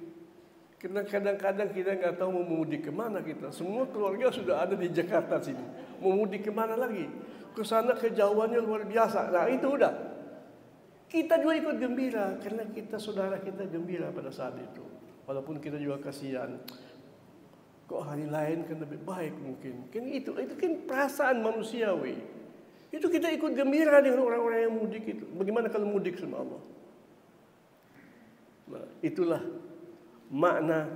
karena kadang-kadang kita nggak tahu mau mudik kemana kita. Semua keluarga sudah ada di Jakarta sini. Mau mudik kemana lagi? Ke sana kejauhannya luar biasa. Nah itu udah. Kita juga ikut gembira karena kita saudara kita gembira pada saat itu. Walaupun kita juga kasihan. Kok hari lain kan lebih baik mungkin. Kan itu kan perasaan manusiawi. Itu kita ikut gembira dengan orang-orang yang mudik itu. Bagaimana kalau mudik sama Allah? Nah, itulah makna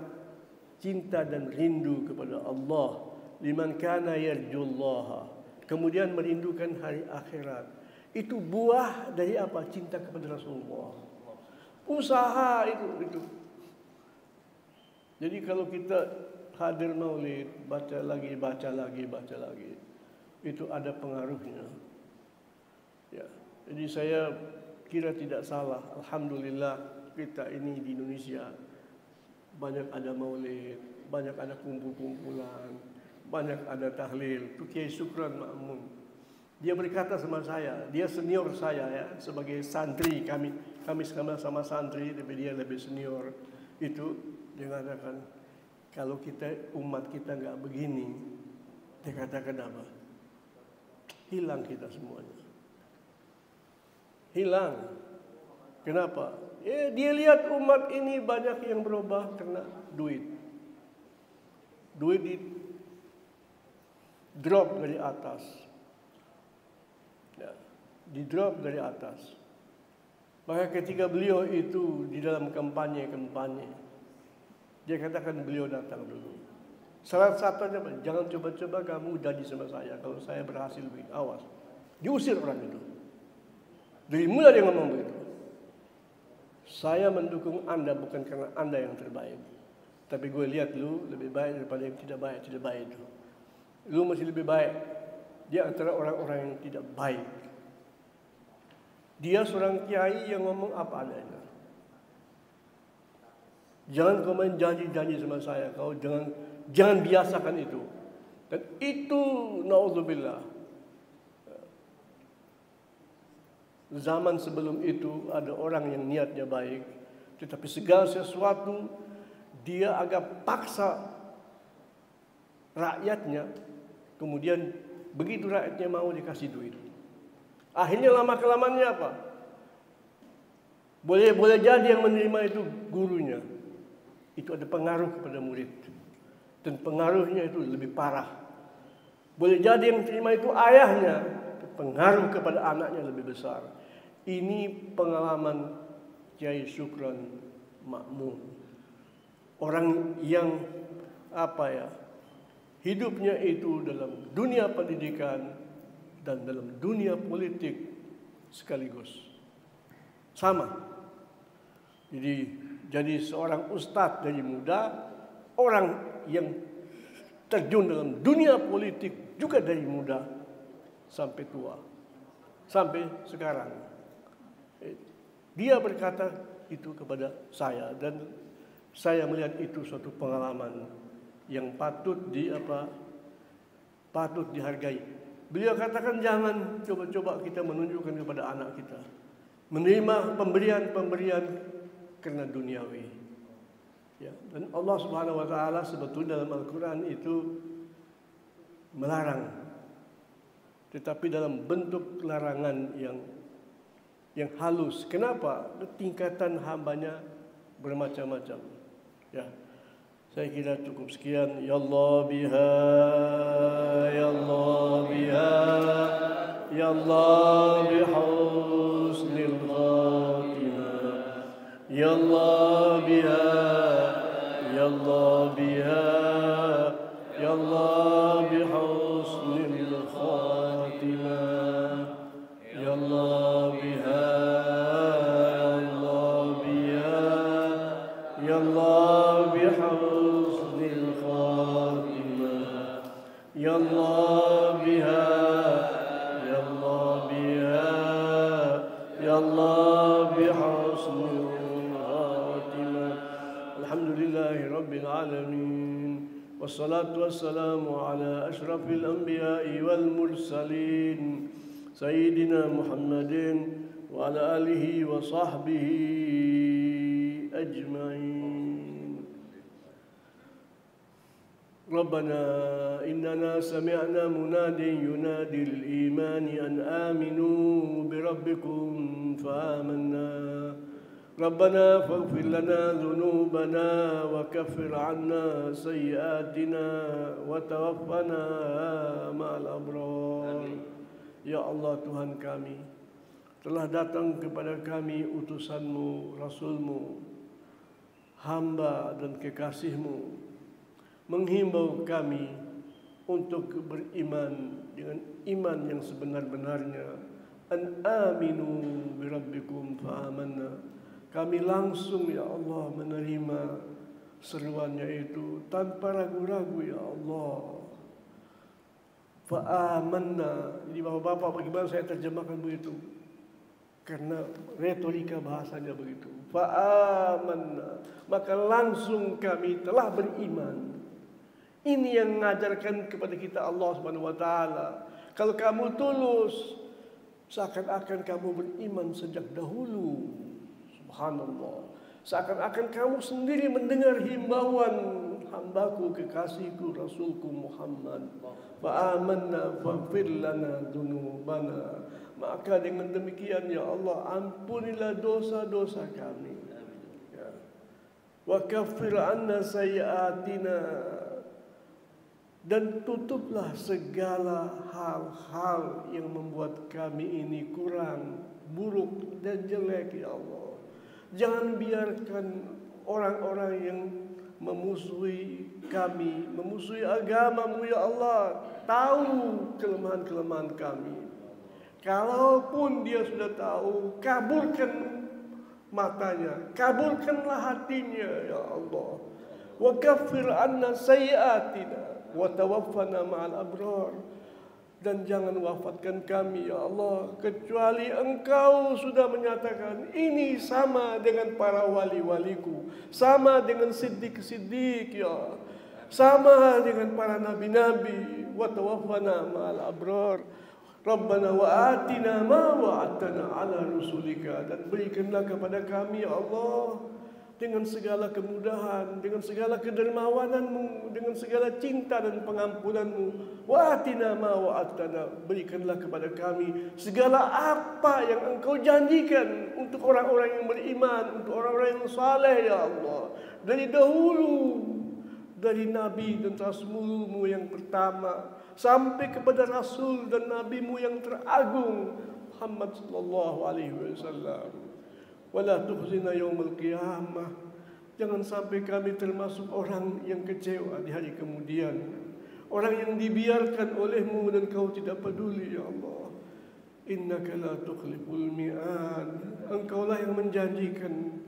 cinta dan rindu kepada Allah. Liman kana yarjullaha. Kemudian merindukan hari akhirat. Itu buah dari apa? Cinta kepada Rasulullah. Usaha itu. Jadi kalau kita hadir maulid, baca lagi, itu ada pengaruhnya. Ya, jadi saya kira tidak salah. Alhamdulillah kita ini di Indonesia banyak ada maulid, banyak ada kumpul-kumpulan, banyak ada tahlil. Itu Kiai Syukran Ma'mun. Dia berkata sama saya, dia senior saya ya, sebagai santri kami sama santri, tapi dia lebih senior. Itu dia katakan, kalau kita umat kita nggak begini, dia katakan apa? Hilang kita semuanya. Hilang. Kenapa? Dia lihat umat ini banyak yang berubah karena duit. Duit di drop dari atas. Ya, di drop dari atas. Maka ketika beliau itu di dalam kampanye, dia katakan beliau datang dulu. Salah satunya, jangan coba-coba kamu jadi sama saya. Kalau saya berhasil, awas. Diusir orang itu. Dari mulai dia ngomong begitu. Saya mendukung Anda bukan karena Anda yang terbaik. Tapi gue lihat lu lebih baik daripada yang tidak baik itu. Lu masih lebih baik. Dia antara orang-orang yang tidak baik. Dia seorang kiai yang ngomong apa adanya. Jangan kau main janji-janji sama saya. Kau jangan biasakan itu. Dan itu naudzubillah. Zaman sebelum itu ada orang yang niatnya baik, tetapi segala sesuatu dia agak paksa rakyatnya. Kemudian begitu rakyatnya mau dikasih duit. Akhirnya lama-kelamannya apa? Boleh jadi yang menerima itu gurunya. Itu ada pengaruh kepada murid. Dan pengaruhnya itu lebih parah. Boleh jadi yang menerima itu ayahnya. Pengaruh kepada anaknya lebih besar. Ini pengalaman Kiai Syukran Ma'mun. Orang yang hidupnya itu dalam dunia pendidikan dan dalam dunia politik sekaligus. Sama. Jadi seorang ustadz dari muda, orang yang terjun dalam dunia politik juga dari muda sampai tua, sampai sekarang. Dia berkata itu kepada saya dan saya melihat itu suatu pengalaman yang patut dihargai. Beliau katakan jangan coba-coba kita menunjukkan kepada anak kita menerima pemberian karena duniawi. Ya, dan Allah Subhanahu wa taala sebetulnya dalam Al-Qur'an itu melarang tetapi dalam bentuk larangan yang halus. Kenapa? Tingkatan hambanya bermacam-macam. Ya, saya kira cukup sekian. Ya Allah biha, ya Allah biha, ya Allah bihusnil khatimah. Ya Allah biha, ya Allah biha, ya Allah bihusnil khatimah. Ya Allah biha, ya Allah bihusnil khatimah. Ya Allah biha, ya Allah biha, ya Allah bihusnil khatimah. Alhamdulillahi rabbil alamin. Wassalatu wassalamu ala ashrafil anbiya'i wal mursalin Sayyidina Muhammadin wa ala alihi wa sahbihi ajma'in. Rabbana innana sami'na munadin yunadi al-imani an aminu bi rabbikum fa amanna. ربنا فاغفر لنا ذنوبنا وكفر عنا سيئاتنا وتوفنا مع الأبرار. Ya Allah Tuhan kami, telah datang kepada kami utusan-Mu, Rasul-Mu, hamba dan kekasih-Mu, menghimbau kami untuk beriman dengan iman yang sebenar-benarnya. An aminu bi rabbikum fa amanna. Kami langsung ya Allah menerima seruannya itu tanpa ragu-ragu ya Allah. Fa'amanna. Jadi bapak-bapak bagaimana saya terjemahkan begitu? Karena retorika bahasanya begitu. Fa'amanna. Maka langsung kami telah beriman. Ini yang mengajarkan kepada kita Allah Subhanahu wa taala. Kalau kamu tulus, seakan-akan kamu beriman sejak dahulu. Subhanallah. Seakan-akan kamu sendiri mendengar himbauan hambaku, kekasihku, Rasulku Muhammad. Fa'amanna faghfir lana dzunubana. Maka dengan demikian ya Allah, ampunilah dosa-dosa kami. Ya. Wa kaffir anna sayyi'atina. Dan tutuplah segala hal-hal yang membuat kami ini kurang, buruk dan jelek ya Allah. Jangan biarkan orang-orang yang memusuhi kami, memusuhi agama-Mu ya Allah, tahu kelemahan-kelemahan kami. Kalaupun dia sudah tahu, kabulkan matanya, kabulkanlah hatinya ya Allah. Wa kaffir anna sayyi'atina wa tawaffana ma'al abrar. Dan jangan wafatkan kami ya Allah kecuali Engkau sudah menyatakan ini sama dengan para wali-waliku, sama dengan siddiq-siddiq ya, sama dengan para nabi-nabi. Wa tawaffana ma'al abrar. Rabbana wa atina ma wa'adtana ala rusulika. Dan berikanlah kepada kami ya Allah dengan segala kemudahan, dengan segala kedermawanan-Mu, dengan segala cinta dan pengampunan-Mu. Wa atina ma wa'adtana. Berikanlah kepada kami segala apa yang Engkau janjikan untuk orang-orang yang beriman, untuk orang-orang yang saleh ya Allah. Dari dahulu, dari Nabi dan Rasul-Mu yang pertama sampai kepada Rasul dan Nabi-Mu yang teragung Muhammad sallallahu alaihi wasallam. Wala tukhzina yaumil qiyamah. Jangan sampai kami termasuk orang yang kecewa di hari kemudian. Orang yang dibiarkan oleh-Mu dan Kau tidak peduli ya Allah. Innaka la tukhliful mi'ad. Engkaulah yang menjanjikan.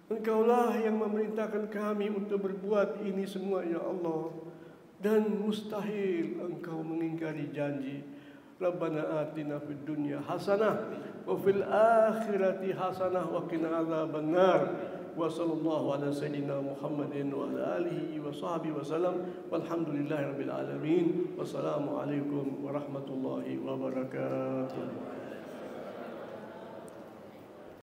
Engkaulah yang memerintahkan kami untuk berbuat ini semua ya Allah. Dan mustahil Engkau mengingkari janji. Rabbana atina fid dunya hasanah wa fil akhirati hasanah wa qina adzabannar. Wa sallallahu ala sayyidina Muhammadin wa ala alihi wa sahbihi wasallam. Walhamdulillahirabbil alamin. Wassalamu alaikum warahmatullahi wabarakatuh.